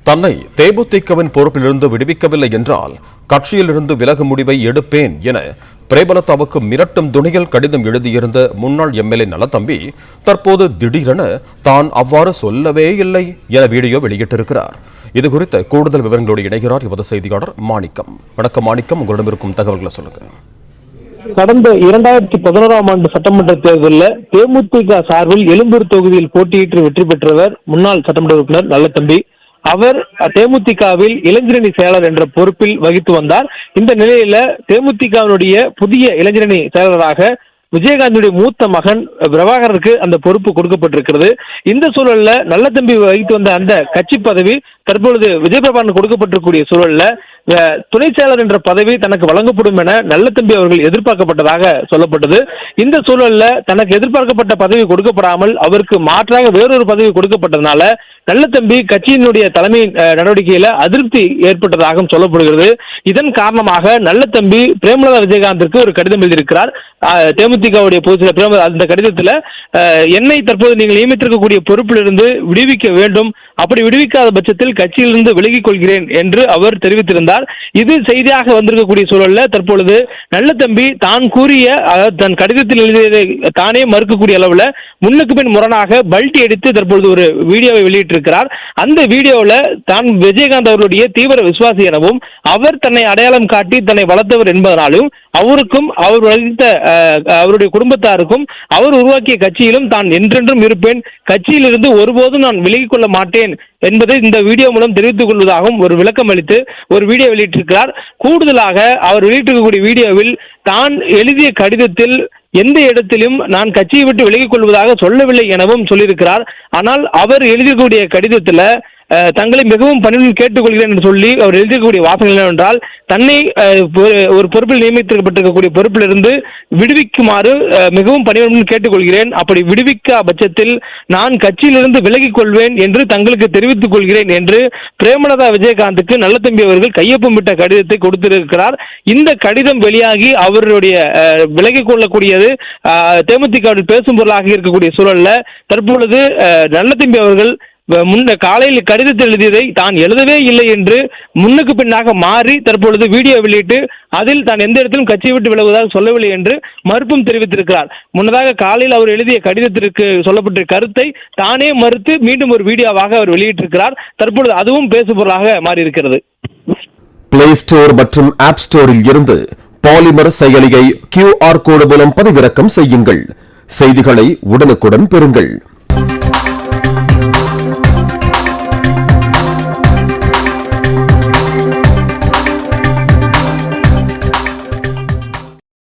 தன்னை தேமுதிகவின் பொறுப்பிலிருந்து விடுவிக்கவில்லை என்றால் கட்சியிலிருந்து விலகும் முடிவை எடுப்பேன் என பிரேமலதாவுக்கு மிரட்டும் துணியில் கடிதம் எழுதியிருந்த முன்னாள் எம்எல்ஏ நலத்தம்பி தற்போது திடீரென தான் அவ்வாறு சொல்லவே இல்லை என வீடியோ வெளியிட்டிருக்கிறார். இதுகுறித்த கூடுதல் விவரங்களோடு இணைகிறார் எமது செய்தியாளர் மாணிக்கம். வணக்கம் மாணிக்கம், உங்களிடம் இருக்கும் தகவல்களை சொல்லுங்க. கடந்த 2011ஆம் ஆண்டு சட்டமன்ற தேர்தலில் தேமுதிக சார்பில் எழும்பூர் தொகுதியில் போட்டியிட்டு வெற்றி பெற்றவர் முன்னாள் சட்டமன்ற உறுப்பினர் நல்லத்தம்பி. அவர் தேமுதிகவில் இளைஞரணி செயலர் என்ற பொறுப்பில் வகித்து வந்தார். இந்த நிலையில தேமுதிகவினுடைய புதிய இளைஞரணி செயலராக விஜயகாந்துடைய மூத்த மகன் பிரபாகருக்கு அந்த பொறுப்பு கொடுக்கப்பட்டிருக்கிறது. இந்த சூழல்ல நல்லத்தம்பி வகித்து வந்த அந்த கட்சி பதவி தற்பொழுது விஜயபிரபாகரன் கொடுக்கப்பட்டிருக்கூடிய சூழல்ல துணை செயலர் என்ற பதவி தனக்கு வழங்கப்படும் என நல்லத்தம்பி அவர்கள் எதிர்பார்க்கப்பட்டதாக சொல்லப்பட்டது. இந்த சூழல்ல தனக்கு எதிர்பார்க்கப்பட்ட பதவி கொடுக்கப்படாமல் அவருக்கு மாற்றாக வேறொரு பதவி கொடுக்கப்பட்டதுனால நல்லத்தம்பி கட்சியினுடைய தலைமை நடவடிக்கையில அதிருப்தி ஏற்பட்டதாகவும் சொல்லப்படுகிறது. இதன் காரணமாக நல்லத்தம்பி பிரேமலதா விஜயகாந்திற்கு ஒரு கடிதம் எழுதியிருக்கிறார். தேமுதிகவுடைய பொதுச்செயலர் பிரேமலதா அந்த கடிதத்தில் என்னை தற்போது நீங்கள் நியமித்திருக்கக்கூடிய பொறுப்பிலிருந்து விடுவிக்க வேண்டும், அப்படி விடுவிக்காத பட்சத்தில் கட்சியிலிருந்து விலகிக் கொள்கிறேன் என்று அவர் தெரிவித்திருந்தார். இது செய்தியாக வந்திருக்கக்கூடிய சூழல்ல தற்பொழுது நல்லத்தம்பி தான் கூறிய தன் கடிதத்தில் எழுதியதை தானே மறுக்கக்கூடிய அளவுல முன்னுக்கு பின் முரணாக பல்டி அடித்து தற்பொழுது ஒரு வீடியோவை வெளியிட்டிருக்கிறார். அந்த வீடியோவில் தான் விஜயகாந்த் அவருடைய தீவிர விசுவாசி எனவும் அவர் தன்னை அடையாளம் காட்டி தன்னை வளர்த்தவர் என்பதனாலும் அவருக்கும் அவர் வளர்த்த அவருடைய குடும்பத்தாருக்கும் அவர் உருவாக்கிய கட்சியிலும் தான் என்றென்றும் இருப்பேன், கட்சியிலிருந்து ஒருபோதும் நான் விலகிக் கொள்ள மாட்டேன் என்பதை இந்த வீடியோ மூலம் தெரிவித்துக் கொள்வதாகவும் ஒரு விளக்கம் அளித்து ஒரு வீடியோ வெளியிட்டிருக்கிறார். கூடுதலாக அவர் வெளியிட்டிருக்கக்கூடிய வீடியோவில் தான் எழுதிய கடிதத்தில் எந்த இடத்திலும் நான் கட்சியை விட்டு விலகிக் கொள்வதாக சொல்லவில்லை எனவும் சொல்லியிருக்கிறார். ஆனால் அவர் எழுதியக்கூடிய கடிதத்தில் தங்களை மிகவும் பணிவுடன் கேட்டுக்கொள்கிறேன் என்று சொல்லி அவர் எழுதியக்கூடிய வாசகங்கள் என்னவென்றால், தன்னை ஒரு பொறுப்பில் நியமிக்கப்பட்டிருக்கக்கூடிய பொறுப்பிலிருந்து விடுவிக்குமாறு மிகவும் பணிவுடன் கேட்டுக்கொள்கிறேன், அப்படி விடுவிக்க பட்சத்தில் நான் கட்சியிலிருந்து விலகிக் கொள்வேன் என்று தங்களுக்கு தெரிவித்துக் கொள்கிறேன் என்று பிரேமலதா விஜயகாந்துக்கு நல்லத்தம்பி அவர்கள் கையொப்பமிட்ட கடிதத்தை கொடுத்திருக்கிறார். இந்த கடிதம் வெளியாகி அவருடைய விலகிக் கொள்ளக்கூடியது தேமுதிகவில் பேசும் பொருளாக இருக்கக்கூடிய சூழல்ல தற்பொழுது நல்லத்தம்பி அவர்கள் காலையில் கடிதத்தில் எழுதியதை தான் எழுதவே இல்லை என்று முன்னுக்கு பின்னாக மாறி தற்பொழுது வீடியோ வெளியிட்டு அதில் தான் எந்த இடத்திலும் கட்சியை விட்டு விலகுவதாக சொல்லவில்லை என்று மறுப்பும் தெரிவித்திருக்கிறார். முன்னதாக காலையில் அவர் எழுதிய கடிதத்திற்கு சொல்லப்பட்ட கருத்தை தானே மறுத்து மீண்டும் ஒரு வீடியோவாக அவர் வெளியிட்டிருக்கிறார். தற்பொழுது அதுவும் பேசுபொருளாக மாறியிருக்கிறது. பிளே ஸ்டோர் மற்றும் ஆப் ஸ்டோரில் இருந்து பாலிமர் செயலியை QR கோடு மூலம் பதிவிறக்கம் செய்யுங்கள். செய்திகளை உடனுக்குடன் பெறுங்கள்.